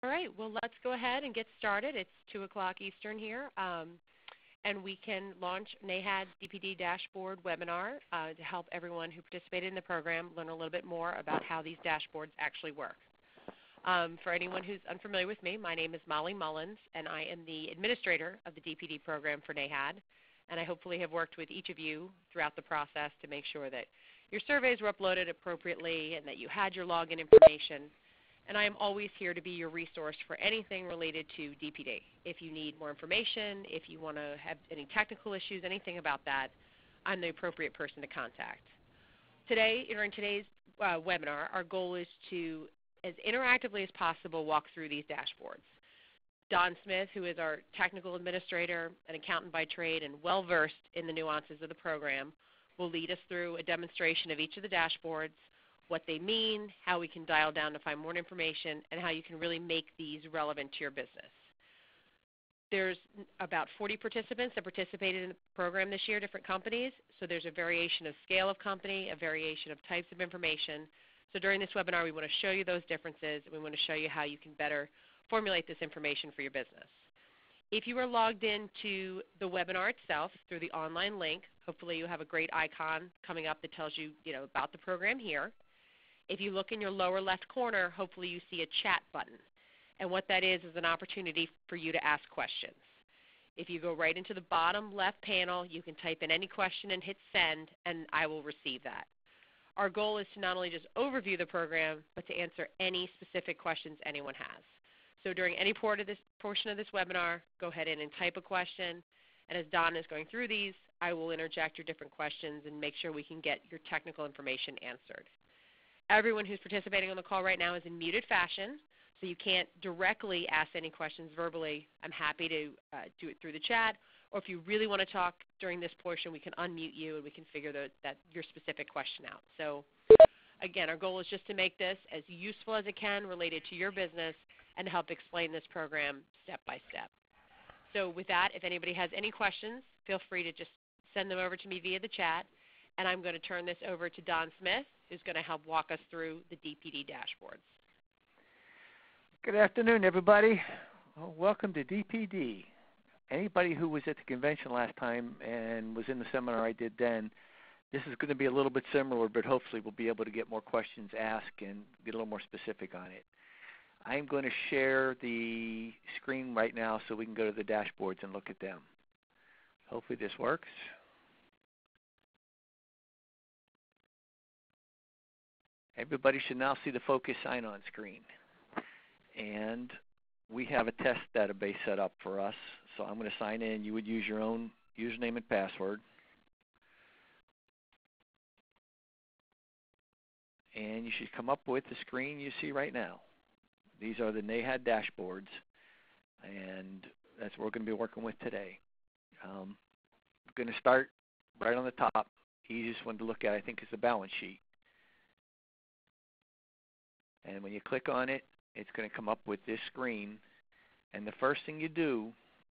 All right, well, let's go ahead and get started. It's 2 o'clock Eastern here, and we can launch NAHAD DPD dashboard webinar to help everyone who participated in the program learn a little bit more about how these dashboards actually work. For anyone who's unfamiliar with me, my name is Molly Mullins, and I am the administrator of the DPD program for NAHAD, and I hopefully have worked with each of you throughout the process to make sure that your surveys were uploaded appropriately and that you had your login information. And I am always here to be your resource for anything related to DPD. If you need more information, if you want to have any technical issues, anything about that, I'm the appropriate person to contact. Today, during today's webinar, our goal is to, as interactively as possible, walk through these dashboards. Don Smith, who is our technical administrator, an accountant by trade, and well-versed in the nuances of the program, will lead us through a demonstration of each of the dashboards, what they mean, how we can dial down to find more information, and how you can really make these relevant to your business. There's about 40 participants that participated in the program this year, different companies, so there's a variation of scale of company, a variation of types of information. So during this webinar, we want to show you those differences, and we want to show you how you can better formulate this information for your business. If you are logged into the webinar itself through the online link, hopefully you have a great icon coming up that tells you, about the program here. If you look in your lower left corner, hopefully you see a chat button. And what that is an opportunity for you to ask questions. If you go right into the bottom left panel, you can type in any question and hit send, and I will receive that. Our goal is to not only just overview the program, but to answer any specific questions anyone has. So during any portion of this webinar, go ahead in and type a question. And as Don is going through these, I will interject your different questions and make sure we can get your technical information answered. Everyone who's participating on the call right now is in muted fashion, so you can't directly ask any questions verbally. I'm happy to do it through the chat, or if you really want to talk during this portion, we can unmute you and we can figure your specific question out. So again, our goal is just to make this as useful as it can related to your business and to help explain this program step by step. So with that, if anybody has any questions, feel free to just send them over to me via the chat, and I'm going to turn this over to Don Smith, who's going to help walk us through the DPD dashboards. Good afternoon, everybody. Well, welcome to DPD. Anybody who was at the convention last time and was in the seminar I did then, this is going to be a little bit similar, but hopefully we'll be able to get more questions asked and get a little more specific on it. I'm going to share the screen right now so we can go to the dashboards and look at them. Hopefully this works. Everybody should now see the focus sign-on screen. And we have a test database set up for us. So I'm going to sign in. You would use your own username and password. And you should come up with the screen you see right now. These are the NAHAD dashboards, and that's what we're going to be working with today. I'm going to start right on the top. Easiest one to look at, I think, is the balance sheet. And when you click on it, it's going to come up with this screen. And the first thing you do,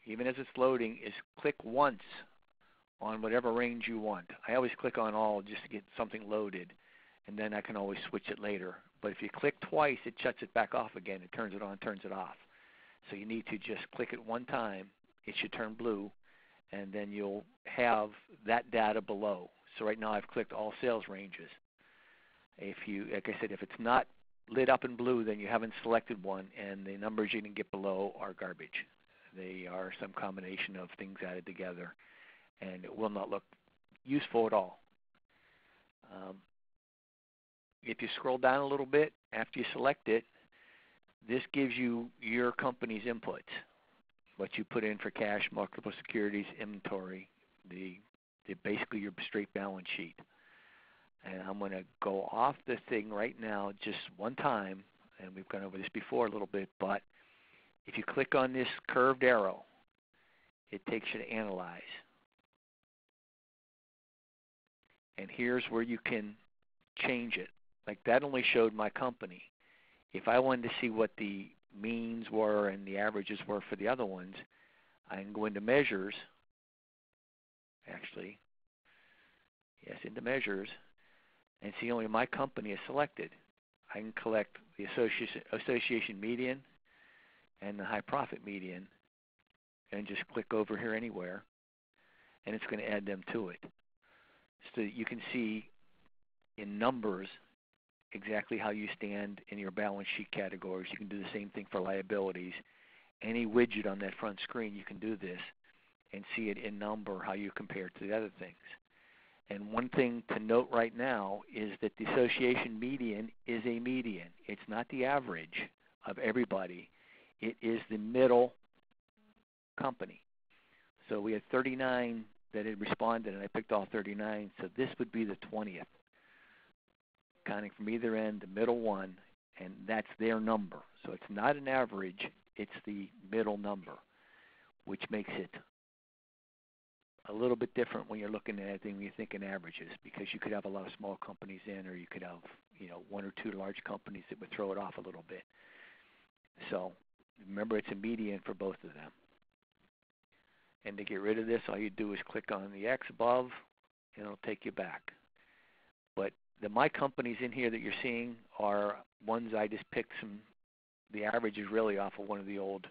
even as it's loading, is click once on whatever range you want. I always click on all just to get something loaded, and then I can always switch it later. But if you click twice, it shuts it back off again. It turns it on, turns it off. So you need to just click it one time. It should turn blue, and then you'll have that data below. So right now I've clicked all sales ranges. If you, like I said, if it's not lit up in blue, then you haven't selected one, and the numbers you can get below are garbage. They are some combination of things added together, and it will not look useful at all. If you scroll down a little bit after you select it, this gives you your company's inputs, what you put in for cash, marketable securities, inventory, basically your straight balance sheet. And I'm going to go off the thing right now just one time, and we've gone over this before a little bit, but if you click on this curved arrow, it takes you to Analyze. And here's where you can change it. Like that only showed my company. If I wanted to see what the means were and the averages were for the other ones, I can go into Measures, actually, yes, into Measures, and see only my company is selected. I can collect the association median, and the high profit median, and just click over here anywhere, and it's going to add them to it. So you can see in numbers exactly how you stand in your balance sheet categories. You can do the same thing for liabilities. Any widget on that front screen, you can do this and see it in number, how you compare to the other things. And one thing to note right now is that the association median is a median. It's not the average of everybody. It is the middle company. So we had 39 that had responded, and I picked all 39, so this would be the 20th. Counting from either end, the middle one, and that's their number. So it's not an average, it's the middle number, which makes it a little bit different when you're looking at anything when you're thinking averages, because you could have a lot of small companies in, or you could have, you know, one or two large companies that would throw it off a little bit. So remember, it's a median for both of them. And to get rid of this, all you do is click on the X above, and it'll take you back. But the My Companies in here that you're seeing are ones I just picked some. The average is really off of one of the old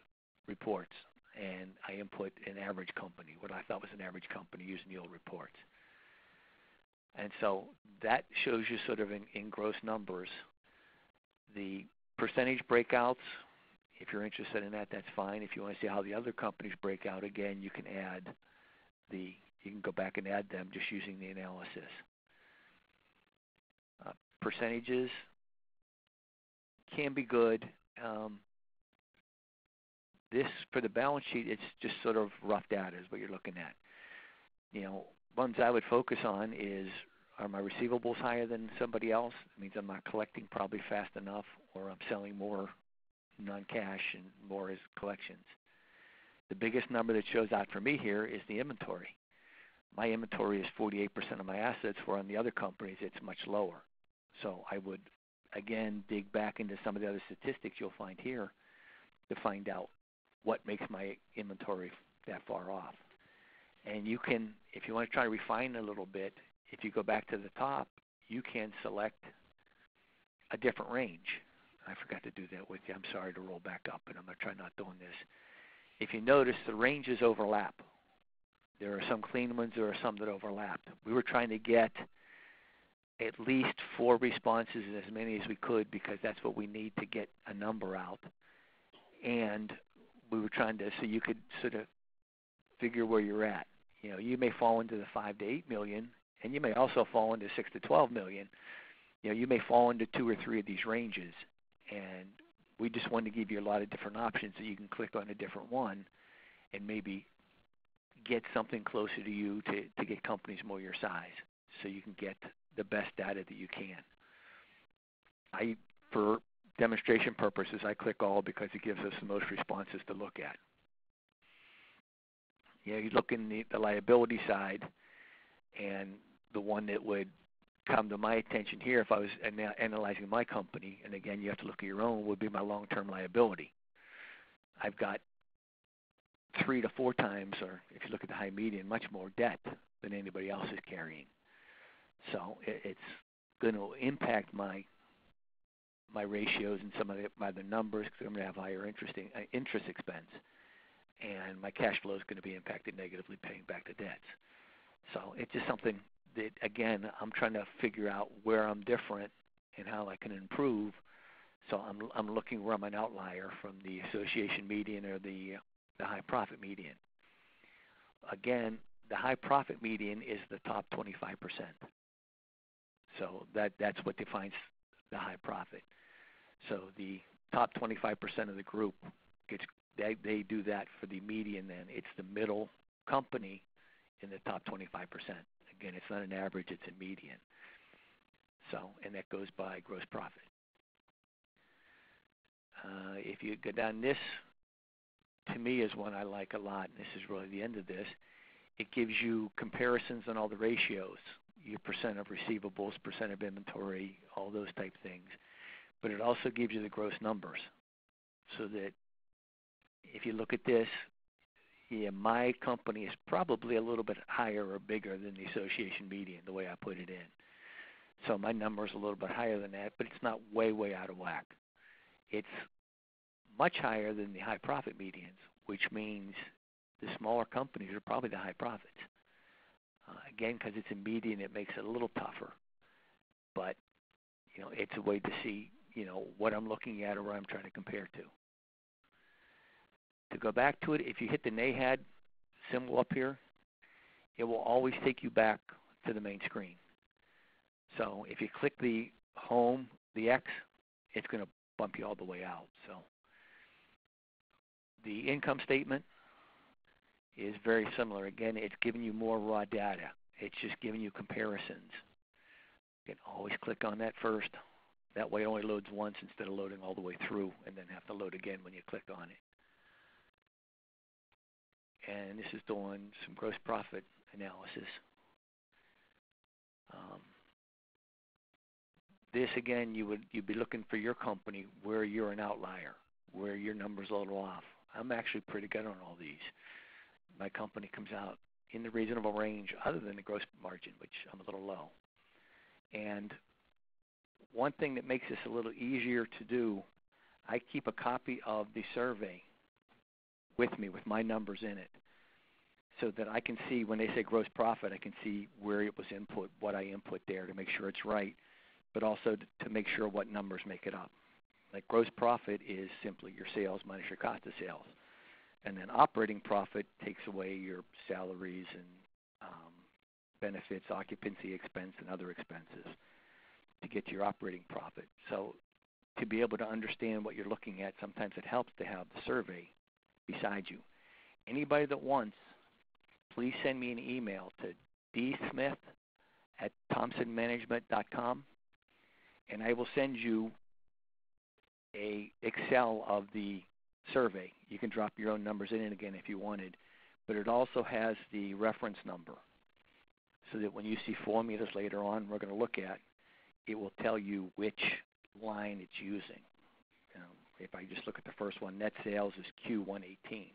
reports, and I input an average company, what I thought was an average company using the old reports. And so that shows you sort of in gross numbers. The percentage breakouts, if you're interested in that, that's fine. If you want to see how the other companies break out, again, you can go back and add them just using the analysis. Percentages can be good. This, for the balance sheet, it's just sort of rough data is what you're looking at. You know, ones I would focus on is, are my receivables higher than somebody else? It means I'm not collecting probably fast enough, or I'm selling more non-cash and more as collections. The biggest number that shows out for me here is the inventory. My inventory is 48% of my assets, where on the other companies it's much lower. So I would, again, dig back into some of the other statistics you'll find here to find out what makes my inventory that far off. And you can, if you want to try to refine a little bit, if you go back to the top, you can select a different range. I forgot to do that with you. I'm sorry to roll back up, and I'm going to try not doing this. If you notice, the ranges overlap. There are some clean ones, there are some that overlap. We were trying to get at least 4 responses, as many as we could, because that's what we need to get a number out. And we were trying to, so you could sort of figure where you're at. You know, you may fall into the 5 to 8 million, and you may also fall into 6 to 12 million. You know, you may fall into 2 or 3 of these ranges, and we just wanted to give you a lot of different options so you can click on a different one and maybe get something closer to you to get companies more your size, so you can get the best data that you can. For demonstration purposes, I click all because it gives us the most responses to look at. You know, you look in the liability side, and the one that would come to my attention here if I was analyzing my company, and again, you have to look at your own, would be my long-term liability. I've got 3 to 4 times, or if you look at the high median, much more debt than anybody else is carrying. So it's going to impact my ratios and some of my other numbers, because I'm going to have higher interest expense, and my cash flow is going to be impacted negatively paying back the debts. So it's just something that, again, I'm trying to figure out where I'm different and how I can improve. So I'm looking where I'm an outlier from the association median or the high profit median. Again, the high profit median is the top 25%. So that's what defines the high profit. So the top 25% of the group they do that for the median. Then it's the middle company in the top 25%. Again, it's not an average; it's a median. So, and that goes by gross profit. If you go down this, to me, is one I like a lot, and this is really the end of this. It gives you comparisons on all the ratios, your percent of receivables, percent of inventory, all those type things. But it also gives you the gross numbers, so that if you look at this, yeah, my company is probably a little bit higher or bigger than the association median, the way I put it in. So my number is a little bit higher than that, but it's not way, way out of whack. It's much higher than the high profit medians, which means the smaller companies are probably the high profits. Again, because it's a median, it makes it a little tougher. But, it's a way to see, what I'm looking at or what I'm trying to compare to. To go back to it, if you hit the NAHAD symbol up here, it will always take you back to the main screen. So if you click the home, the X, it's going to bump you all the way out. So the income statement is very similar. Again, it's giving you more raw data. It's just giving you comparisons. You can always click on that first. That way it only loads once instead of loading all the way through and then have to load again when you click on it. And this is doing some gross profit analysis. This again, you'd be looking for your company where you're an outlier, where your number's a little off. I'm actually pretty good on all these. My company comes out in the reasonable range, other than the gross margin, which I'm a little low. And one thing that makes this a little easier to do, I keep a copy of the survey with me with my numbers in it, so that I can see when they say gross profit, I can see where it was input, what I input there to make sure it's right, but also to make sure what numbers make it up. Like gross profit is simply your sales minus your cost of sales. And then operating profit takes away your salaries and benefits, occupancy expense, and other expenses to get to your operating profit. So to be able to understand what you're looking at, sometimes it helps to have the survey beside you. Anybody that wants, please send me an email to dsmith@thompsonmanagement.com, and I will send you a Excel of the survey. You can drop your own numbers in it again if you wanted, but it also has the reference number so that when you see formulas later on we're going to look at, it will tell you which line it's using. If I just look at the first one, net sales is Q118.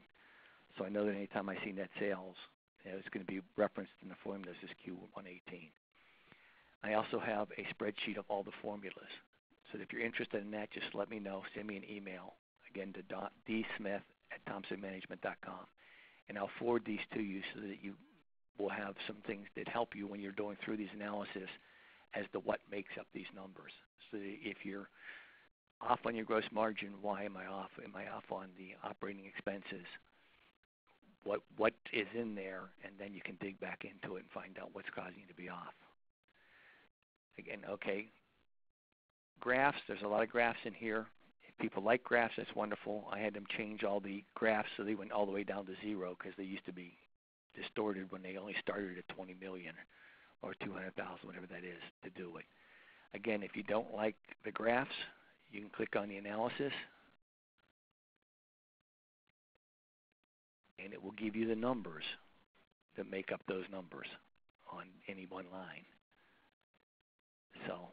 So I know that anytime I see net sales, it's going to be referenced in the formulas as Q118. I also have a spreadsheet of all the formulas. So if you're interested in that, just let me know. Send me an email, again, to dsmith@thompsonmanagement.com. And I'll forward these to you so that you will have some things that help you when you're going through these analysis as to what makes up these numbers. So if you're off on your gross margin, why am I off? Am I off on the operating expenses? What is in there, and then you can dig back into it and find out what's causing you to be off. Again, okay, graphs, there's a lot of graphs in here. If people like graphs, that's wonderful. I had them change all the graphs so they went all the way down to 0 because they used to be distorted when they only started at 20 million or 200,000, whatever that is, to do it. Again, if you don't like the graphs, you can click on the analysis, and it will give you the numbers that make up those numbers on any one line. So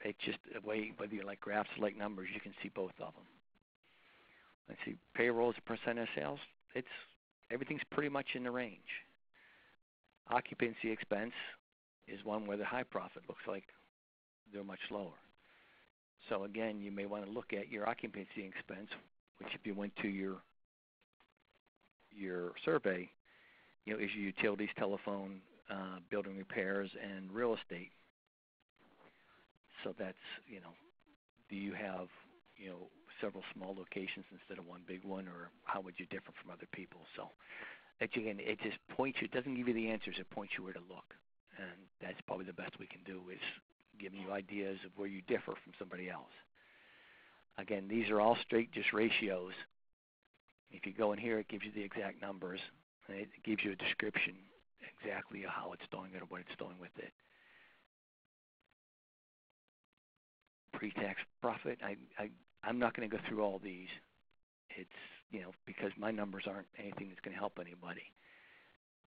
it's just a way, whether you like graphs or like numbers, you can see both of them. Let's see, payroll as a percent of sales. Everything's pretty much in the range. Occupancy expense is one where the high profit looks like they're much lower. So again, you may want to look at your occupancy expense, which if you went to your survey, is your utilities, telephone, building repairs, and real estate. So that's, do you have, several small locations instead of one big one, or how would you differ from other people? So again, it just points you, it doesn't give you the answers, it points you where to look. And that's probably the best we can do, is giving you ideas of where you differ from somebody else. Again, these are all straight just ratios. If you go in here, it gives you the exact numbers, and it gives you a description exactly of how it's doing it or what it's doing with it. Pre-tax profit, I'm not going to go through all these. It's, because my numbers aren't anything that's going to help anybody.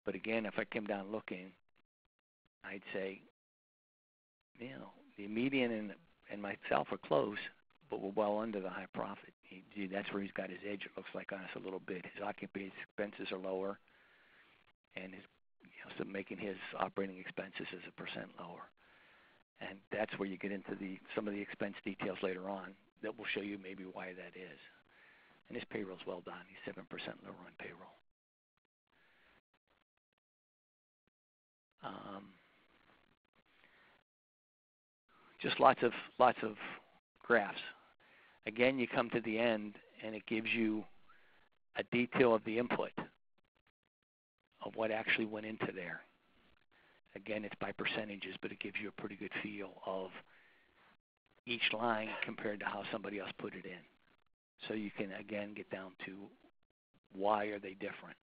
But again, if I came down looking, I'd say, the median and myself are close, but we're well under the high profit. That's where he's got his edge, it looks like, on us a little bit. His occupancy expenses are lower, and so making his operating expenses as a percent lower. And that's where you get into some of the expense details later on that will show you maybe why that is. And his payroll's well done. He's 7% lower on payroll. Just lots of graphs. Again, you come to the end, and it gives you a detail of the input of what actually went into there. Again, it's by percentages, but it gives you a pretty good feel of each line compared to how somebody else put it in. So you can, again, get down to why are they different.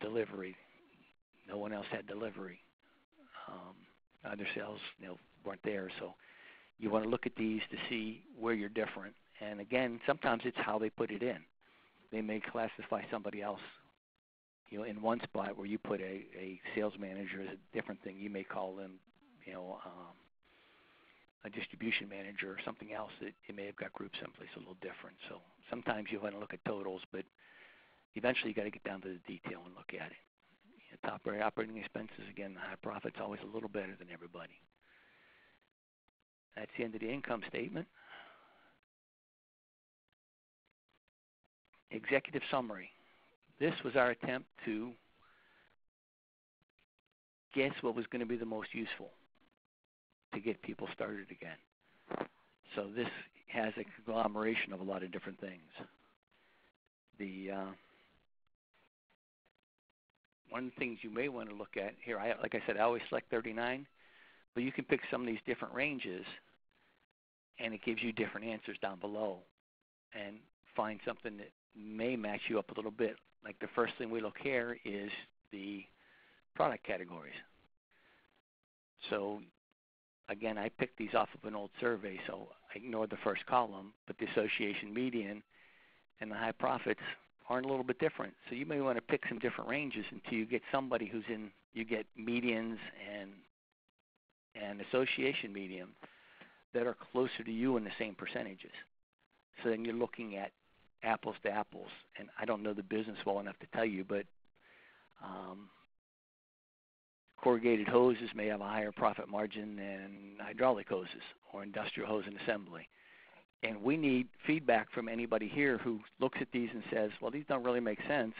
Delivery. No one else had delivery. Other sales, weren't there. So you want to look at these to see where you're different. And again, sometimes it's how they put it in. They may classify somebody else, in one spot where you put a sales manager as a different thing. You may call them, a distribution manager or something else that you may have got grouped someplace a little different. So sometimes you want to look at totals, but eventually you got to get down to the detail and look at it. Top operating expenses, again, the high profit's always a little better than everybody. That's the end of the income statement. Executive summary. This was our attempt to guess what was going to be the most useful to get people started again. So this has a conglomeration of a lot of different things. One of the things you may want to look at here, like I said, I always select 39, but you can pick some of these different ranges, and it gives you different answers down below, and find something that may match you up a little bit. Like the first thing we look here is the product categories. So again, I picked these off of an old survey, so I ignored the first column, but the association median and the high profits aren't a little bit different. So you may want to pick some different ranges until you get somebody who's in, you get medians and association median that are closer to you in the same percentages. So then you're looking at apples to apples. And I don't know the business well enough to tell you, but corrugated hoses may have a higher profit margin than hydraulic hoses or industrial hose and assembly. And we need feedback from anybody here who looks at these and says, well, these don't really make sense.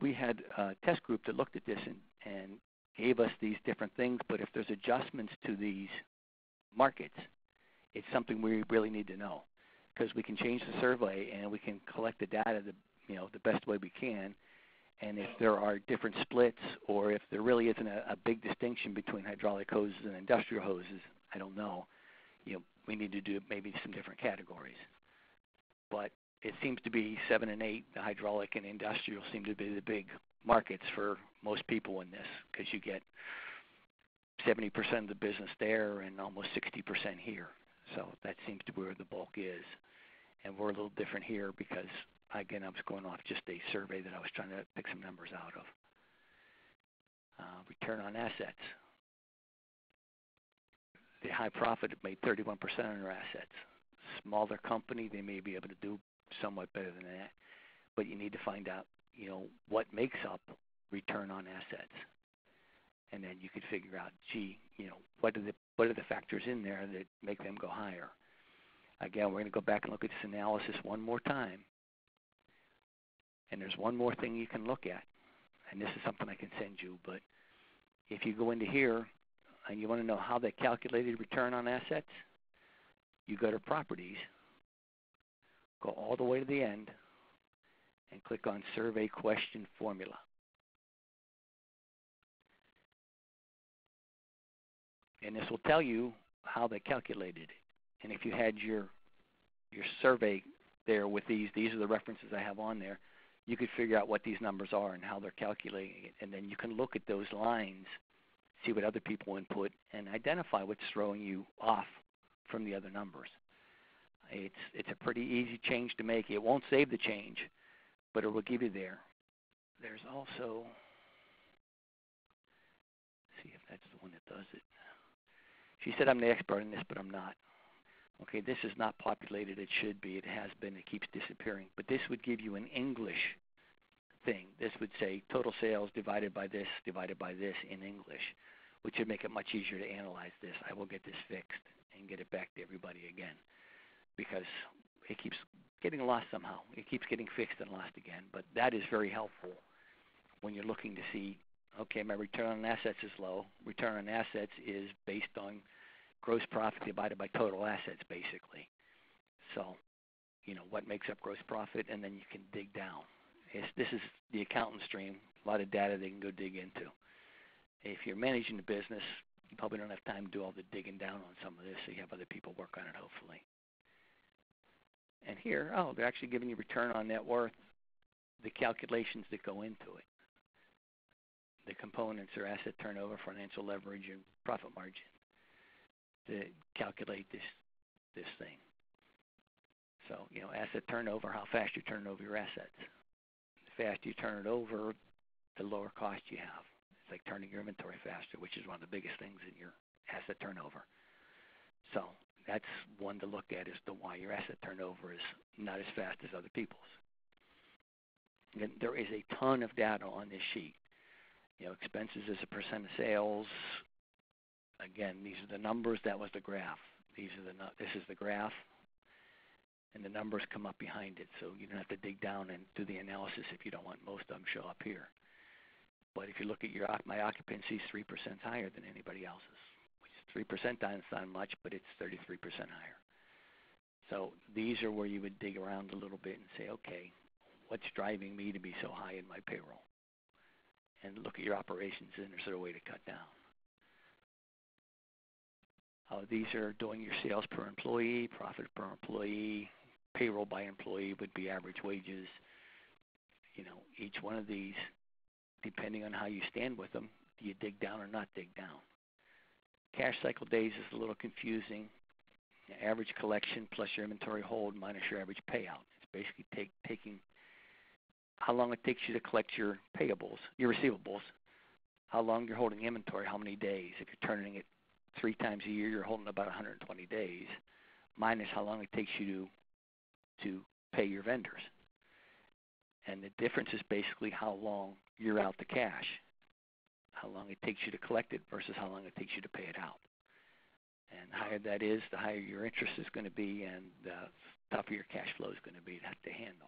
We had a test group that looked at this and gave us these different things, but if there's adjustments to these markets, it's something we really need to know, because we can change the survey and we can collect the data the best way we can. And if there are different splits, or if there really isn't a big distinction between hydraulic hoses and industrial hoses, I don't know. We need to do maybe some different categories. But it seems to be 7 and 8, the hydraulic and industrial seem to be the big markets for most people in this, because you get 70% of the business there and almost 60% here. So that seems to be where the bulk is. And we're a little different here because, again, I was going off just a survey that I was trying to pick some numbers out of. Return on assets. The high profit made 31% on their assets. Smaller company, they may be able to do somewhat better than that. But you need to find out, what makes up return on assets. And then you could figure out, what are the factors in there that make them go higher. Again, we're going to go back and look at this analysis one more time. And there's one more thing you can look at. And this is something I can send you. But if you go into here and you want to know how they calculated return on assets, you go to properties, go all the way to the end, and click on survey question formula. And this will tell you how they calculated it. And if you had your survey there with these are the references I have on there, you could figure out what these numbers are and how they're calculating it. And then you can look at those lines, see what other people input, and identify what's throwing you off from the other numbers. It's a pretty easy change to make. It won't save the change, but it will give you there. There's also, see if that's the one that does it. She said I'm the expert in this, but I'm not. Okay, this is not populated. It should be. It has been. It keeps disappearing. But this would give you an English thing. This would say total sales divided by this in English, which would make it much easier to analyze this. I will get this fixed and get it back to everybody again, because it keeps getting lost somehow. It keeps getting fixed and lost again. But that is very helpful when you're looking to see, okay, my return on assets is low. Return on assets is based on gross profit divided by total assets, basically. So, what makes up gross profit, and then you can dig down. This is the accountant stream, a lot of data they can go dig into. If you're managing the business, you probably don't have time to do all the digging down on some of this, so you have other people work on it, hopefully. And here, they're actually giving you return on net worth, the calculations that go into it. The components are asset turnover, financial leverage, and profit margin to calculate this thing. So, asset turnover, how fast you turn over your assets. The faster you turn it over, the lower cost you have. It's like turning your inventory faster, which is one of the biggest things in your asset turnover. So that's one to look at as to why your asset turnover is not as fast as other people's. And there is a ton of data on this sheet. Expenses as a percent of sales. Again, these are the numbers. That was the graph. This is the graph, and the numbers come up behind it. So you don't have to dig down and do the analysis if you don't want most of them show up here. But if you look at my occupancy is 3% higher than anybody else's, which is 3% down. It's not much, but it's 33% higher. So these are where you would dig around a little bit and say, okay, what's driving me to be so high in my payroll? And look at your operations, and is there a way to cut down? These are doing your sales per employee, profit per employee, payroll by employee would be average wages. Each one of these, depending on how you stand with them, do you dig down or not dig down? Cash cycle days is a little confusing. Average collection plus your inventory hold minus your average payout. It's basically taking how long it takes you to collect your payables, your receivables, how long you're holding inventory, how many days. If you're turning it 3 times a year, you're holding about 120 days, minus how long it takes you to pay your vendors. And the difference is basically how long you're out the cash, how long it takes you to collect it versus how long it takes you to pay it out. And the higher that is, the higher your interest is going to be, and the tougher your cash flow is going to be to handle.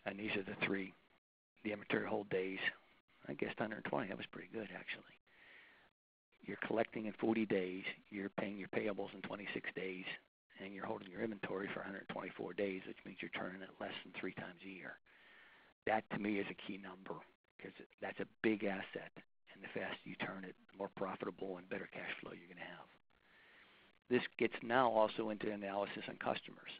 And these are the 3, the inventory hold days. I guess 120, that was pretty good, actually. You're collecting in 40 days, you're paying your payables in 26 days, and you're holding your inventory for 124 days, which means you're turning it less than 3 times a year. That, to me, is a key number because that's a big asset, and the faster you turn it, the more profitable and better cash flow you're going to have. This gets now also into analysis on customers.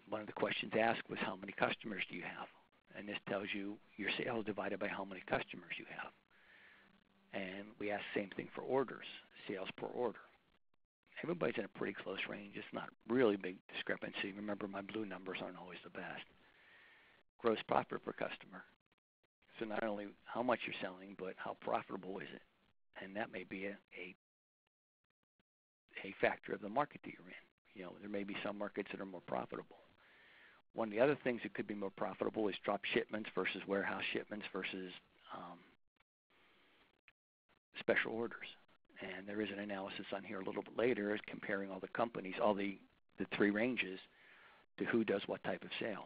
One of the questions asked was how many customers do you have? And this tells you your sales divided by how many customers you have. And we ask the same thing for orders, sales per order. Everybody's in a pretty close range. It's not really big discrepancy. Remember, my blue numbers aren't always the best. Gross profit per customer. So not only how much you're selling, but how profitable is it? And that may be a factor of the market that you're in. There may be some markets that are more profitable. One of the other things that could be more profitable is drop shipments versus warehouse shipments versus special orders. And there is an analysis on here a little bit later comparing all the companies, all the 3 ranges to who does what type of sale.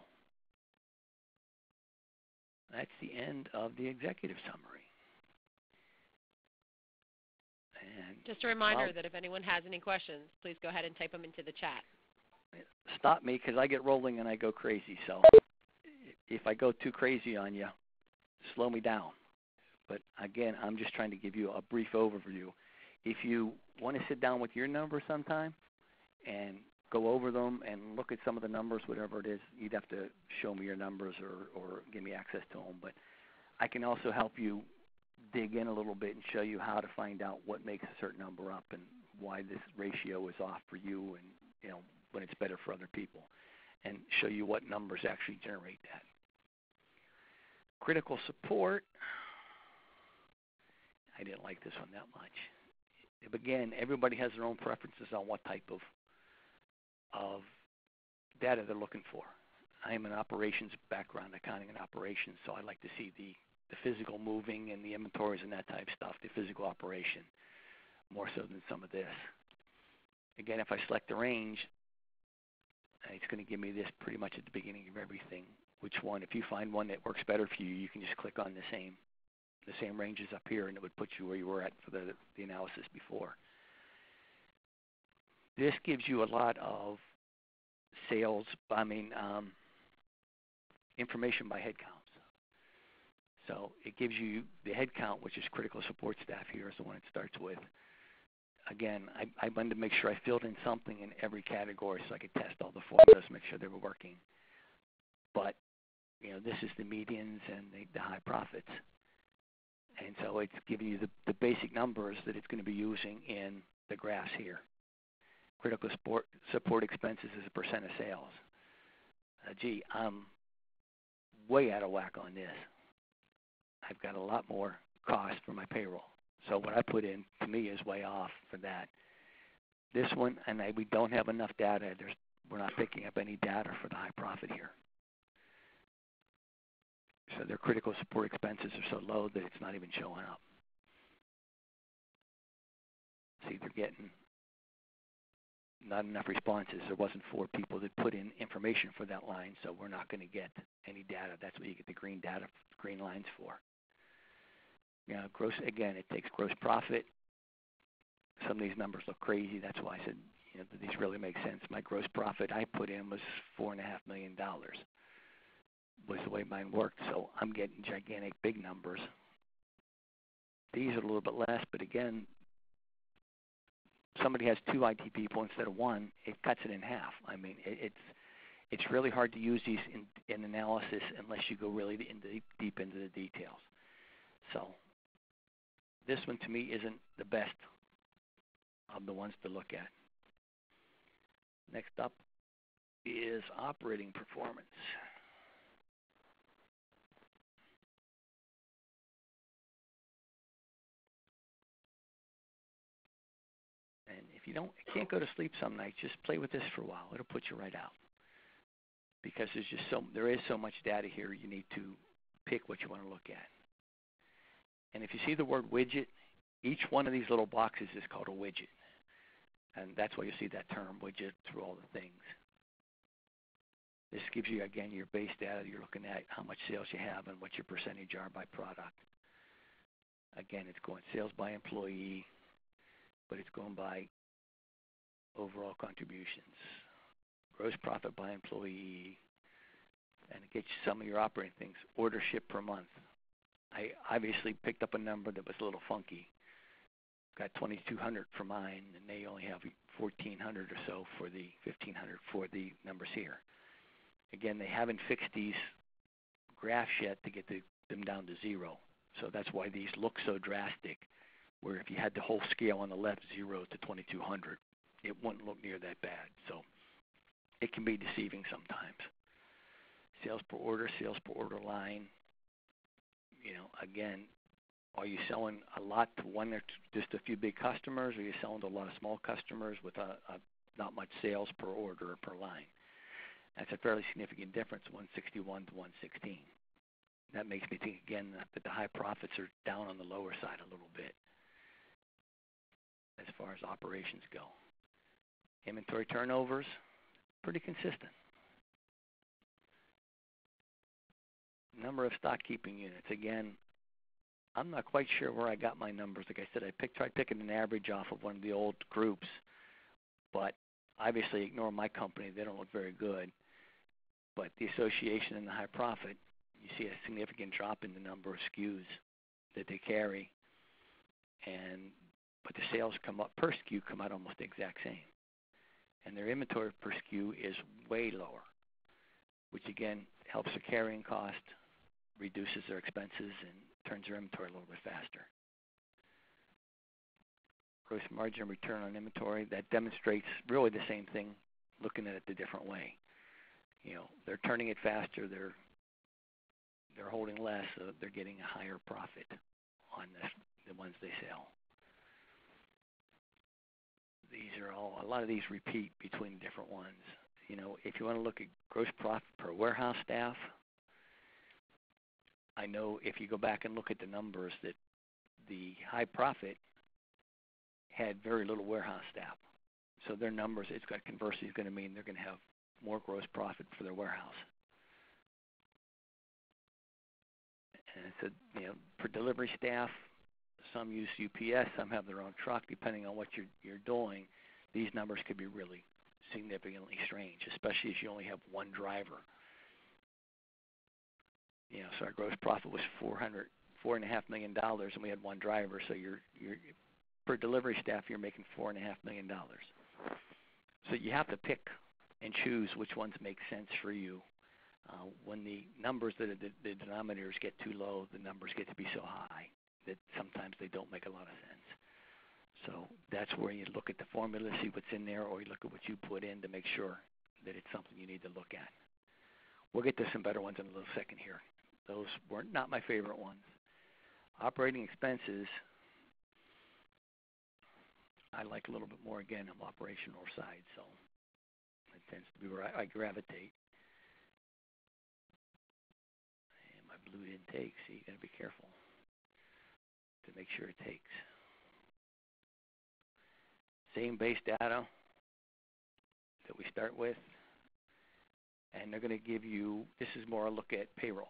That's the end of the executive summary. And just a reminder that if anyone has any questions, please go ahead and type them into the chat. Stop me because I get rolling and I go crazy. So if I go too crazy on you, slow me down. But again, I'm just trying to give you a brief overview. If you want to sit down with your numbers sometime and go over them and look at some of the numbers, whatever it is, you'd have to show me your numbers or give me access to them. But I can also help you dig in a little bit and show you how to find out what makes a certain number up and why this ratio is off for you and when it's better for other people, and show you what numbers actually generate that. Critical support. I didn't like this one that much. But again, everybody has their own preferences on what type of data they're looking for. I am an operations background, accounting and operations, so I like to see the physical moving and the inventories and that type of stuff, the physical operation, more so than some of this. Again, if I select the range, And it's going to give me this pretty much at the beginning of everything. Which one? If you find one that works better for you, you can just click on the same ranges up here, and it would put you where you were at for the analysis before. This gives you a lot of information by head counts. So it gives you the head count, which is critical support staff here is the one it starts with. Again, I wanted to make sure I filled in something in every category so I could test all the formulas, make sure they were working. But, this is the medians and the high profits. And so it's giving you the basic numbers that it's going to be using in the graphs here. Critical support expenses as a percent of sales. Gee, I'm way out of whack on this. I've got a lot more cost for my payroll. So what I put in, to me, is way off for that. This one, and we don't have enough data. We're not picking up any data for the high profit here. So their critical support expenses are so low that it's not even showing up. See, they're getting not enough responses. There wasn't 4 people that put in information for that line, so we're not going to get any data. That's what you get the green data, green lines for. Again, it takes gross profit. Some of these numbers look crazy. That's why I said, that these really make sense. My gross profit I put in was $4.5 million. Was the way mine worked. So I'm getting gigantic big numbers. These are a little bit less, but again, somebody has 2 IT people instead of 1, it cuts it in half. I mean, it's really hard to use these in analysis unless you go really deep into the details. So this one to me isn't the best of the ones to look at. Next up is operating performance. And if you can't go to sleep some nights, just play with this for a while. It'll put you right out. Because there is so much data here, you need to pick what you want to look at. And if you see the word widget, each one of these little boxes is called a widget. And that's why you see that term, widget, through all the things. This gives you, again, your base data. You're looking at how much sales you have and what your percentage are by product. Again, it's going sales by employee, but it's going by overall contributions, gross profit by employee, and it gets you some of your operating things. Order ship per month. I obviously picked up a number that was a little funky. Got 2,200 for mine, and they only have 1,400 or so for the 1,500 for the numbers here. Again, they haven't fixed these graphs yet to get them down to 0. So that's why these look so drastic, where if you had the whole scale on the left, 0 to 2,200, it wouldn't look near that bad. So it can be deceiving sometimes. Sales per order line. Again, are you selling a lot to one or just a few big customers, or are you selling to a lot of small customers with not much sales per order or per line? That's a fairly significant difference, 161 to 116. That makes me think, again, that the high profits are down on the lower side a little bit as far as operations go. Inventory turnovers, pretty consistent. Number of stock keeping units, again, I'm not quite sure where I got my numbers. Like I said, I tried picking an average off of one of the old groups, but obviously ignore my company. They don't look very good. But the association and the high profit, you see a significant drop in the number of SKUs that they carry, but the sales per SKU come out almost the exact same. And their inventory per SKU is way lower, which again helps their carrying cost, reduces their expenses, and turns their inventory a little bit faster. Gross margin return on inventory, that demonstrates really the same thing, looking at it a different way. They're turning it faster, they're holding less, so they're getting a higher profit on the ones they sell. These are a lot of these repeat between different ones. If you want to look at gross profit per warehouse staff, I know if you go back and look at the numbers that the high profit had very little warehouse staff. So their numbers, conversely is going to mean they're going to have more gross profit for their warehouse. And it said, for delivery staff, some use UPS, some have their own truck. Depending on what you're doing, these numbers could be really significantly strange, especially if you only have one driver. So our gross profit was $4.5 million, and we had one driver. So you're per delivery staff, you're making $4.5 million. So you have to pick and choose which ones make sense for you. When the numbers, the denominators get too low, the numbers get to be so high that sometimes they don't make a lot of sense. So that's where you look at the formula, see what's in there, or you look at what you put in to make sure that it's something you need to look at. We'll get to some better ones in a little second here. Those were not my favorite ones. Operating expenses, I like a little bit more, again, on the operational side, so it tends to be where I gravitate. And my blue didn't take, so you got to be careful to make sure it takes. Same base data that we start with, and they're going to give you, this is more a look at payrolls.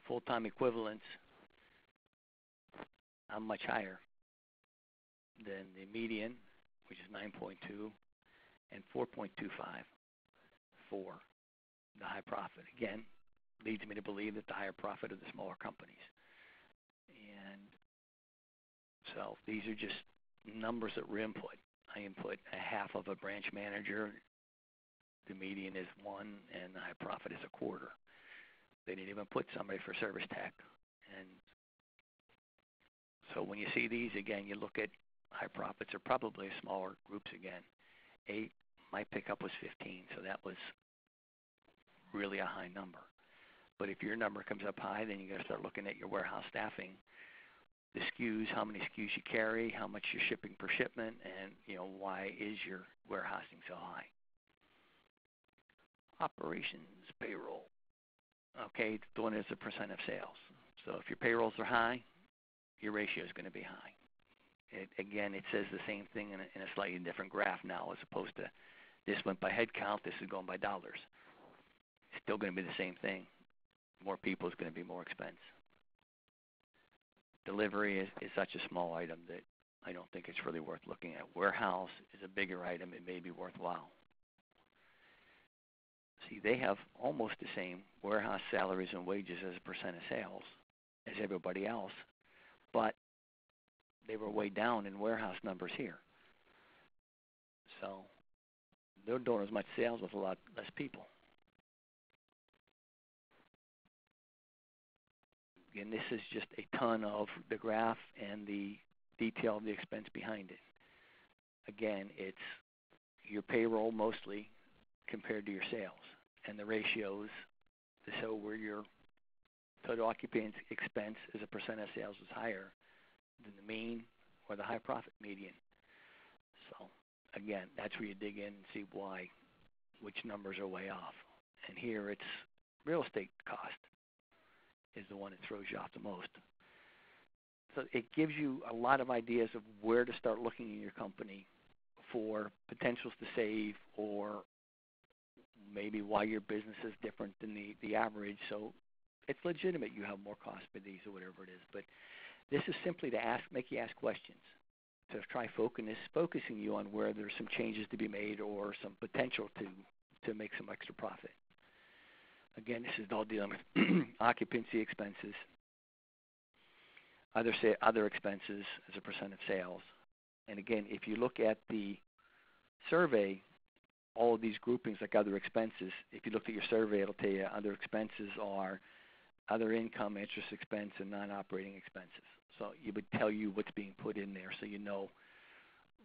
Full-time equivalents, I'm much higher than the median, which is 9.2, and 4.25 for the high profit. Again, leads me to believe that the higher profit are the smaller companies. And so these are just numbers that were input. I input a half of a branch manager. The median is 1, and the high profit is a quarter. They didn't even put somebody for service tech. And so when you see these, again, you look at high profits are probably smaller groups again. 8, my pickup was 15, so that was really a high number. But if your number comes up high, then you got to start looking at your warehouse staffing, the SKUs, how many SKUs you carry, how much you're shipping per shipment, and why is your warehousing so high. Operations, payroll. Okay, the one is a percent of sales. So if your payrolls are high, your ratio is going to be high. Again, it says the same thing in a slightly different graph now, as opposed to this went by head count, this is going by dollars. It's still going to be the same thing. More people is going to be more expense. Delivery is such a small item that I don't think it's really worth looking at. Warehouse is a bigger item. It may be worthwhile. See, they have almost the same warehouse salaries and wages as a percent of sales as everybody else, but they were way down in warehouse numbers here. So they're doing as much sales with a lot less people. Again, this is just a ton of the graph and the detail of the expense behind it. Again, it's your payroll mostly compared to your sales, and the ratios to show where your total occupancy expense as a percent of sales is higher than the mean or the high profit median. So again, that's where you dig in and see which numbers are way off. And here it's real estate cost is the one that throws you off the most. So it gives you a lot of ideas of where to start looking in your company for potentials to save, or maybe why your business is different than the average. So it's legitimate you have more cost for these or whatever it is. But this is simply to make you ask questions, to try focusing you on where there's some changes to be made or some potential to make some extra profit. Again, this is all dealing with occupancy expenses, other expenses as a percent of sales. And again, if you look at the survey, all of these groupings like other expenses, if you look at your survey, it'll tell you other expenses are other income, interest expense, and non-operating expenses. So it would tell you what's being put in there, so you know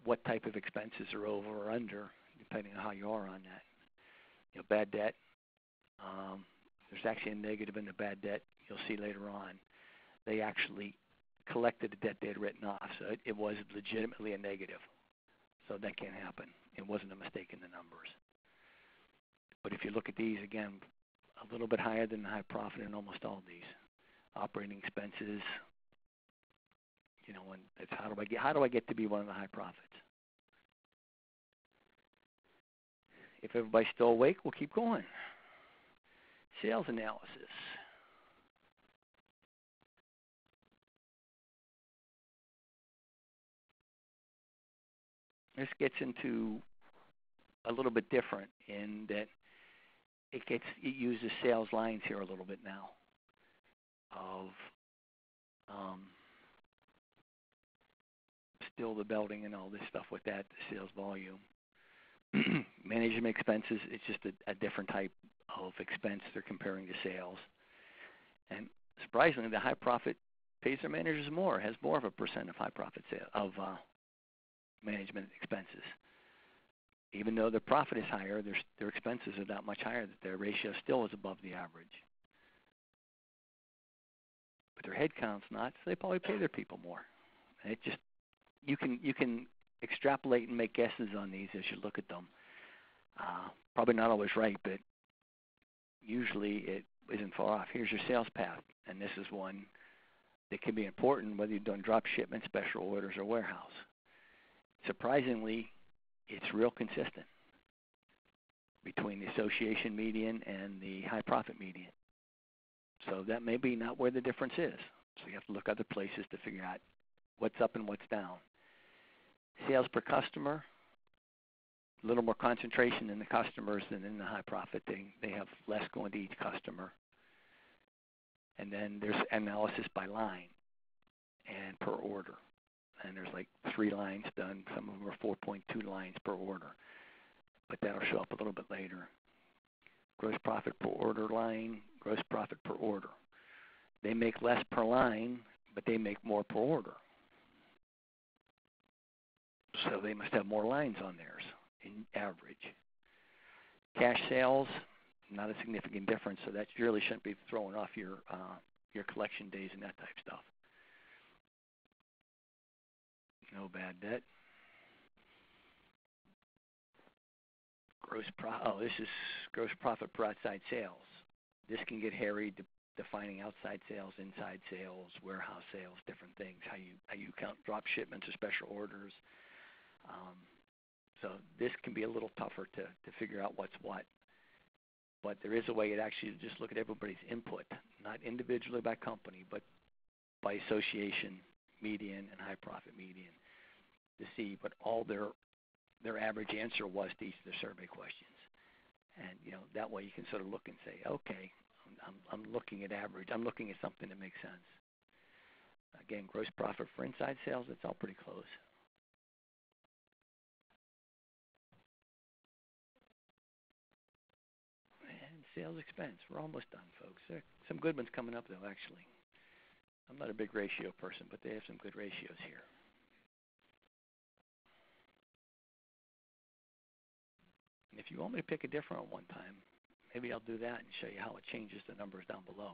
what type of expenses are over or under, depending on how you are on that. Bad debt. There's actually a negative in the bad debt. You'll see later on. They actually collected the debt they had written off, so it was legitimately a negative. So that can't happen. It wasn't a mistake in the numbers. But if you look at these, again, a little bit higher than the high profit in almost all of these. Operating expenses, and it's how do I get to be one of the high profits? If everybody's still awake, we'll keep going. Sales analysis. This gets into a little bit different in that it uses sales lines here a little bit now of still the belting and all this stuff with that, the sales volume. Management expenses, it's just a different type of expense they're comparing to sales. And surprisingly, the high profit pays their managers more, has more of a percent of high profit management expenses. Even though their profit is higher, their expenses are that much higher that their ratio still is above the average. But their head count's not, so they probably pay their people more. And it just, you can extrapolate and make guesses on these as you look at them. Probably not always right, but usually it isn't far off. Here's your sales path, and this is one that can be important whether you've done drop shipment, special orders, or warehouse. Surprisingly, it's real consistent between the association median and the high profit median. So that may be not where the difference is. So you have to look other places to figure out what's up and what's down. Sales per customer, a little more concentration in the customers than in the high profit. They have less going to each customer. And then there's analysis by line and per order. And there's like 3 lines done. Some of them are 4.2 lines per order. But that'll show up a little bit later. Gross profit per order line, gross profit per order. They make less per line, but they make more per order. So they must have more lines on theirs in average. Cash sales, not a significant difference, so that really shouldn't be throwing off your collection days and that type of stuff. No bad debt. This is gross profit per outside sales. This can get hairy, defining outside sales, inside sales, warehouse sales, different things. How you count drop shipments or special orders. So this can be a little tougher to figure out what's what. But there is a way to actually just look at everybody's input, not individually by company, but by association, median, and high profit median, to see what all their average answer was to each of the survey questions. And that way you can sort of look and say, okay, I'm looking at average. I'm looking at something that makes sense. Again, gross profit for inside sales, it's all pretty close. And sales expense, we're almost done, folks. There are some good ones coming up, though, actually. I'm not a big ratio person, but they have some good ratios here. And if you want me to pick a different one time, maybe I'll do that and show you how it changes the numbers down below.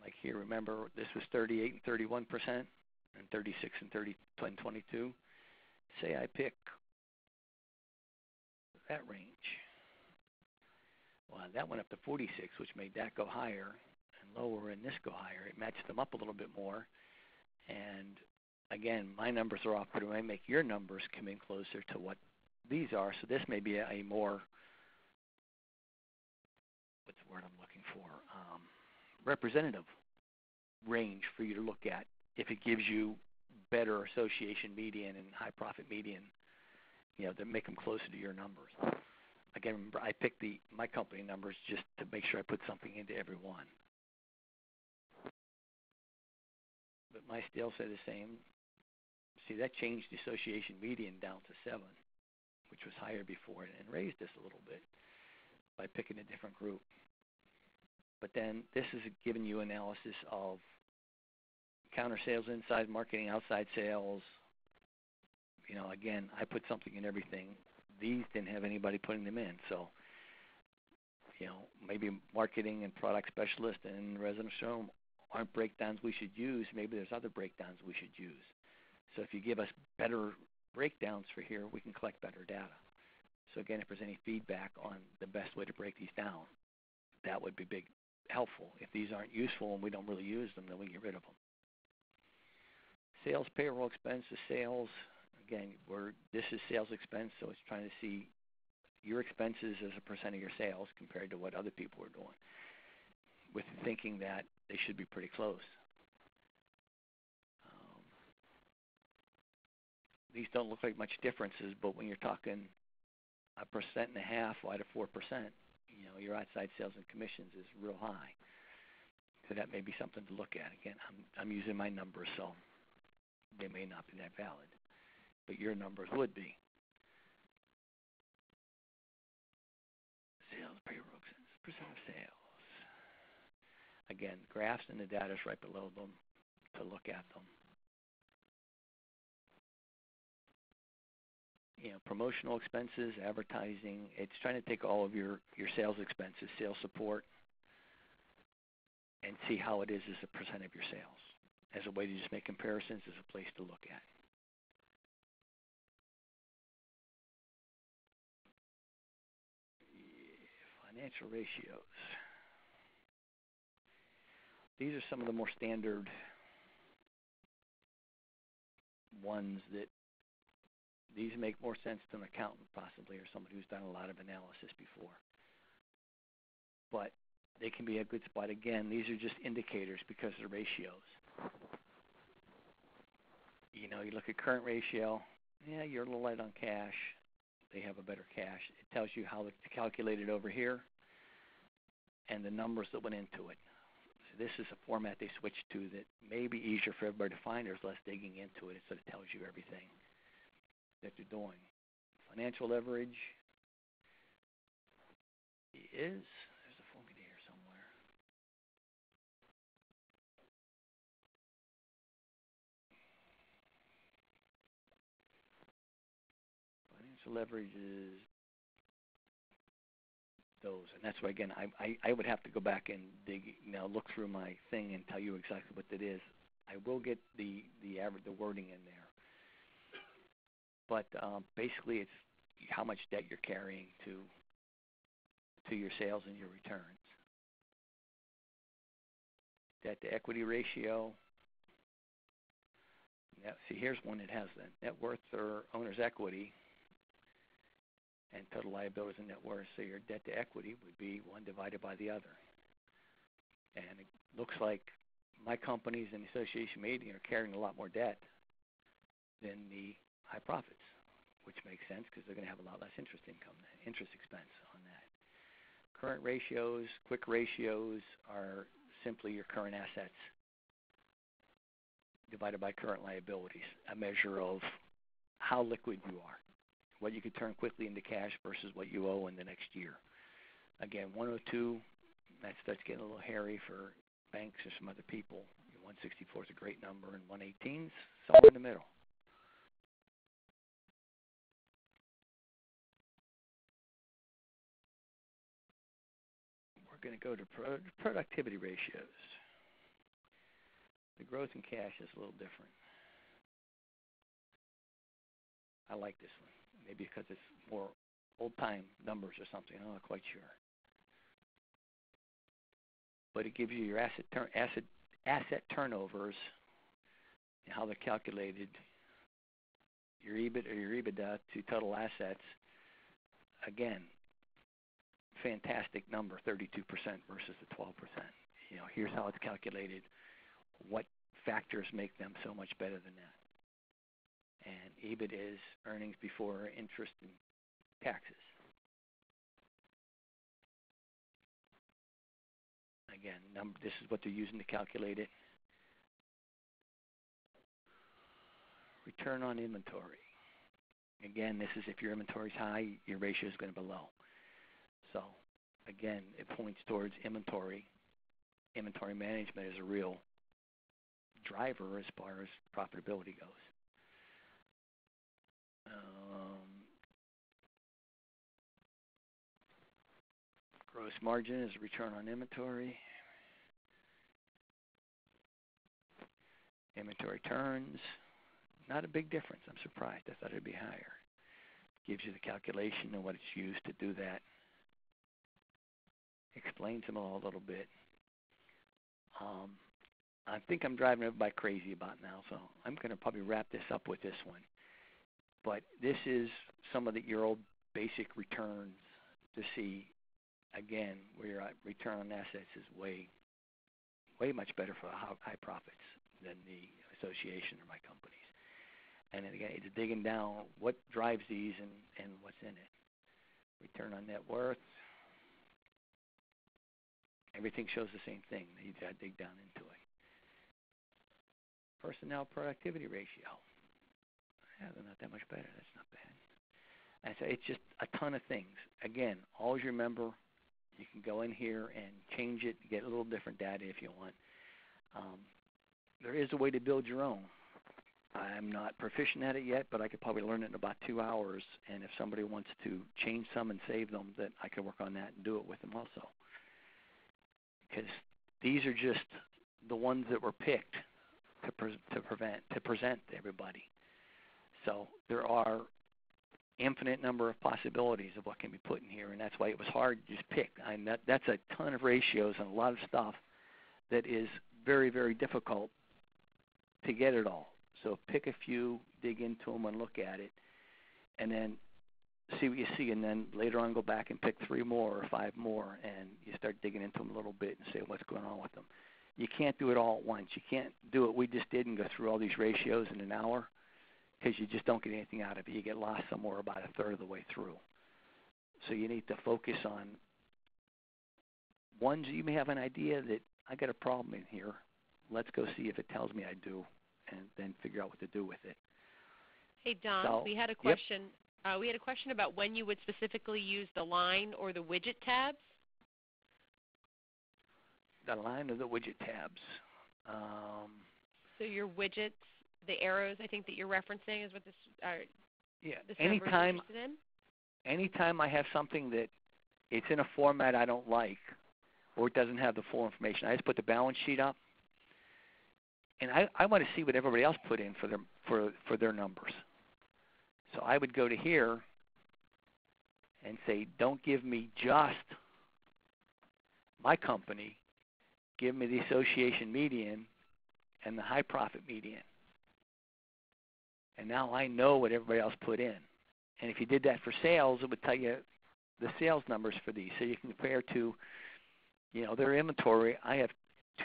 Like here, remember, this was 38 and 31%, and 36 and 22. Say I pick that range. Well, that went up to 46, which made that go higher, and lower and this go higher. It matched them up a little bit more. And again, my numbers are off, but it might make your numbers come in closer to what these are. So this may be a more, what's the word I'm looking for, representative range for you to look at if it gives you better association median and high profit median, to make them closer to your numbers. Again, remember, I picked my company numbers just to make sure I put something into every one. But my still say the same. See, that changed the association median down to 7, which was higher before, and raised this a little bit by picking a different group. But then this is giving you analysis of counter sales, inside marketing, outside sales. Again, I put something in everything. These didn't have anybody putting them in. So, maybe marketing and product specialist and residential aren't breakdowns we should use. Maybe there's other breakdowns we should use. So if you give us better breakdowns for here, we can collect better data. So again, if there's any feedback on the best way to break these down, that would be helpful. If these aren't useful and we don't really use them, then we get rid of them. Sales payroll expense is sales. Again, this is sales expense, so it's trying to see your expenses as a percent of your sales compared to what other people are doing, with thinking that they should be pretty close. These don't look like much differences, but when you're talking 1.5% out of 4%, your outside sales and commissions is real high. So that may be something to look at. Again, I'm using my numbers, so they may not be that valid, but your numbers would be. Sales, payroll, percent of sales. Again, graphs and the data is right below them to look at them. Promotional expenses, advertising, it's trying to take all of your sales expenses, sales support, and see how it is as a percent of your sales. As a way to just make comparisons, as a place to look at. Financial ratios. These are some of the more standard ones that these make more sense to an accountant possibly, or somebody who's done a lot of analysis before. But they can be a good spot. Again, these are just indicators because of the ratios. You look at current ratio, yeah, you're a little light on cash. They have a better cash. It tells you how it's calculated over here and the numbers that went into it. So this is a format they switched to that may be easier for everybody to find. There's less digging into it, so it tells you everything that you're doing. Financial leverage is, there's a formula here somewhere. Financial leverage is those, and that's why, again, I would have to go back and look through my thing and tell you exactly what that is. I will get the wording in there. But basically, it's how much debt you're carrying to your sales and your returns. Debt to equity ratio. Now, see, here's one that has the net worth or owner's equity and total liabilities and net worth. So your debt to equity would be one divided by the other. And it looks like my companies and the association meeting are carrying a lot more debt than the high profits, which makes sense because they're going to have a lot less interest expense on that. Current ratios, quick ratios are simply your current assets divided by current liabilities, a measure of how liquid you are, what you could turn quickly into cash versus what you owe in the next year. Again, 102, that starts getting a little hairy for banks or some other people. 164 is a great number, and 118 is somewhere in the middle. We're going to go to productivity ratios. The growth in cash is a little different. I like this one, maybe because it's more old-time numbers or something. I'm not quite sure. But it gives you your asset turnovers and how they're calculated, your EBIT or your EBITDA to total assets. Again, fantastic number, 32% versus the 12%. Here's how it's calculated. What factors make them so much better than that? And EBIT is earnings before interest and taxes. Again, this is what they're using to calculate it. Return on inventory. Again, this is if your inventory is high, your ratio is going to be low. So, again, it points towards inventory. Inventory management is a real driver as far as profitability goes. Gross margin is return on inventory. Inventory turns, not a big difference. I'm surprised. I thought it would be higher. Gives you the calculation and what it's used to do that. Explains them all a little bit. I think I'm driving everybody crazy about now, so I'm going to probably wrap this up with this one. But this is some of your old basic returns to see, again, where your return on assets is way much better for high profits than the association or my companies. And then again, it's digging down what drives these and what's in it. Return on net worth. Everything shows the same thing. You got to dig down into it. Personnel productivity ratio. Yeah, they're not that much better. That's not bad. And so it's just a ton of things. Again, always remember, you can go in here and change it, get a little different data if you want. There is a way to build your own. I'm not proficient at it yet, but I could probably learn it in about 2 hours. And if somebody wants to change some and save them, that I can work on that and do it with them also. Because these are just the ones that were picked to present to everybody. So there are infinite number of possibilities of what can be put in here, and that's why it was hard to just pick. That's a ton of ratios and a lot of stuff that is very, very difficult to get it all. So pick a few, dig into them, and look at it, and then see what you see, and then later on go back and pick 3 more or 5 more, and you start digging into them a little bit and say what's going on with them. You can't do it all at once. You can't do what we just did and go through all these ratios in an hour, because you just don't get anything out of it. You get lost somewhere about a third of the way through. So you need to focus on ones you may have an idea that I got a problem in here. Let's go see if it tells me I do, and then figure out what to do with it. Hey, Don, so, we had a question. Yep. We had a question about when you would specifically use the line or the widget tabs. The line or the widget tabs. So your widgets, the arrows, I think that you're referencing is what this. Yeah. This anytime I have something that it's in a format I don't like, or it doesn't have the full information, I just put the balance sheet up, and I want to see what everybody else put in for their numbers. So I would go to here and say, don't give me just my company, give me the association median and the high profit median. And now I know what everybody else put in. And if you did that for sales, it would tell you the sales numbers for these. So you can compare to, their inventory. I have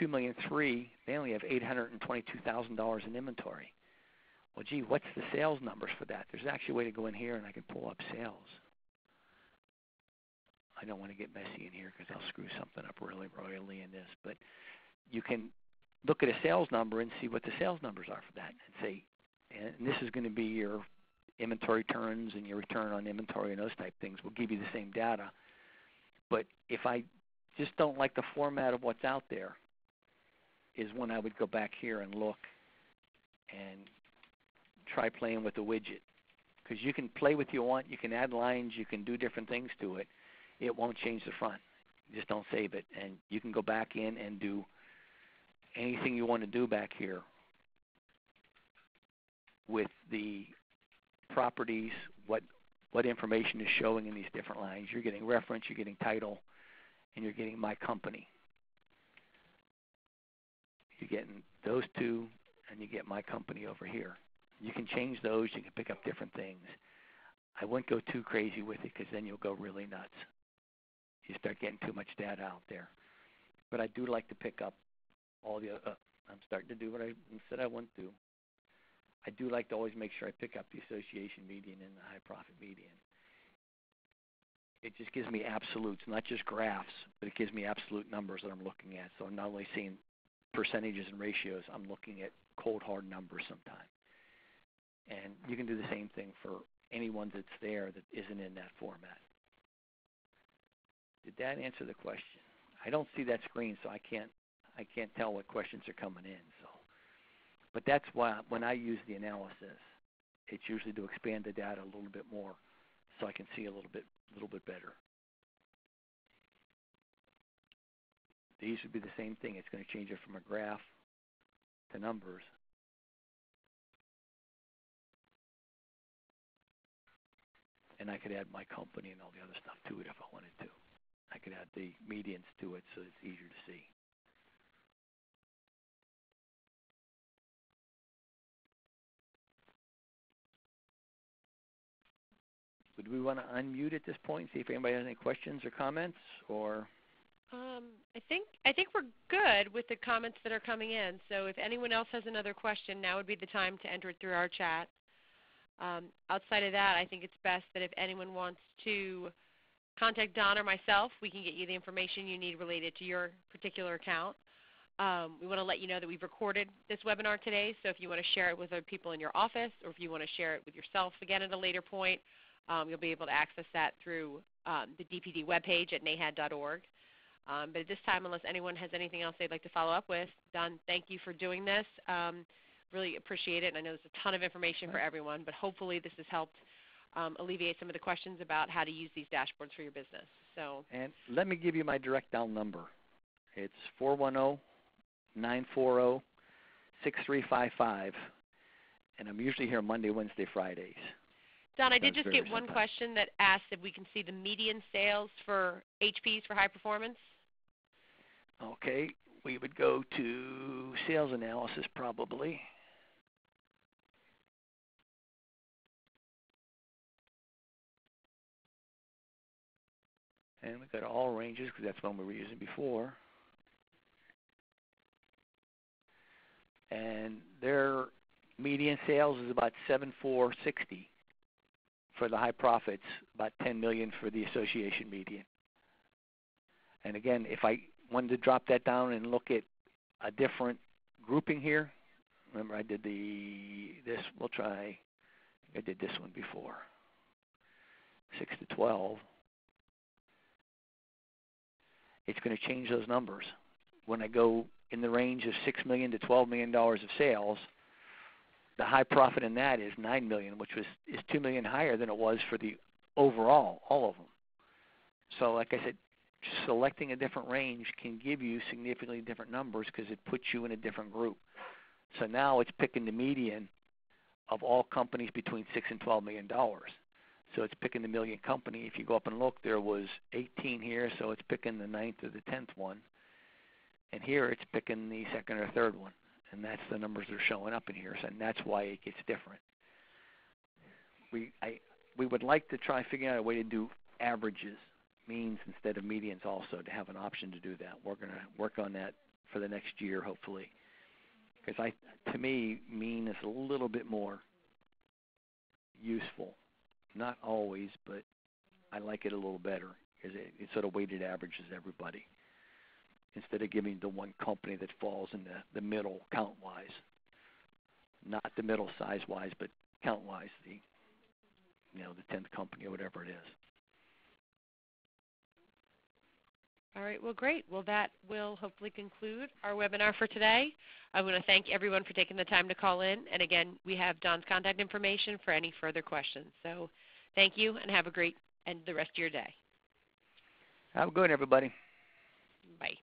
$2,003,000. They only have $822,000 in inventory. Well, gee, what's the sales numbers for that? There's actually a way to go in here and I can pull up sales. I don't want to get messy in here because I'll screw something up really royally in this. But you can look at a sales number and see what the sales numbers are for that and say, and this is going to be your inventory turns and your return on inventory and those type things. Will give you the same data. But if I just don't like the format of what's out there, is when I would go back here and look and try playing with the widget. Because you can play with you want, you can add lines, you can do different things to it. It won't change the front. Just don't save it. And you can go back in and do anything you want to do back here with the properties, what information is showing in these different lines. You're getting reference, you're getting title, and you're getting my company. You're getting those two, and you get my company over here. You can change those. You can pick up different things. I wouldn't go too crazy with it because then you'll go really nuts. You start getting too much data out there. But I do like to pick up all the I'm starting to do what I said I wouldn't do. I do like to always make sure I pick up the association median and the high profit median. It just gives me absolutes, not just graphs, but it gives me absolute numbers that I'm looking at. So I'm not only seeing percentages and ratios, I'm looking at cold, hard numbers sometimes. And you can do the same thing for anyone that's there that isn't in that format. Did that answer the question? I don't see that screen, so I can't tell what questions are coming in. So, but that's why when I use the analysis, it's usually to expand the data a little bit more, so I can see a little bit better. These would be the same thing. It's going to change it from a graph to numbers. And I could add my company and all the other stuff to it if I wanted to. I could add the medians to it so it's easier to see. Would we want to unmute at this point and see if anybody has any questions or comments? Or I think we're good with the comments that are coming in. So if anyone else has another question, now would be the time to enter it through our chat. Outside of that, I think it's best that if anyone wants to contact Don or myself, we can get you the information you need related to your particular account. We want to let you know that we've recorded this webinar today, so if you want to share it with other people in your office, or if you want to share it with yourself again at a later point, you'll be able to access that through the DPD webpage at nahad.org. But at this time, unless anyone has anything else they'd like to follow up with, Don, thank you for doing this. Really appreciate it. And I know there's a ton of information for everyone, but hopefully this has helped alleviate some of the questions about how to use these dashboards for your business. And let me give you my direct dial number. It's 410-940-6355, and I'm usually here Monday, Wednesday, Fridays. Don, I did just get one question that asked if we can see the median sales for HPs for high performance. Okay, we would go to sales analysis probably. And we've got all ranges because that's one we were using before. And their median sales is about 7,460 for the high profits, about 10 million for the association median. And again, if I wanted to drop that down and look at a different grouping here, remember I did this. We'll try. I did this one before. 6 to 12. It's going to change those numbers. When I go in the range of $6 million to $12 million of sales, the high profit in that is $9 million, which is $2 million higher than it was for the overall, all of them. So like I said, selecting a different range can give you significantly different numbers because it puts you in a different group. So now it's picking the median of all companies between $6 and $12 million. So it's picking the million company. If you go up and look, there was 18 here, so it's picking the 9th or the 10th one. And here it's picking the 2nd or 3rd one. And that's the numbers that are showing up in here, so, and that's why it gets different. We would like to try figuring out a way to do averages, means instead of medians also, to have an option to do that. We're going to work on that for the next year, hopefully. Because to me, mean is a little bit more useful. Not always, but I like it a little better because it sort of weighted averages everybody instead of giving the one company that falls in the middle count-wise. Not the middle size-wise, but count-wise, the 10th company or whatever it is. All right, well, great. Well, that will hopefully conclude our webinar for today. I want to thank everyone for taking the time to call in. And again, we have Don's contact information for any further questions. So thank you, and have a great end of the rest of your day. Have a good one, everybody. Bye.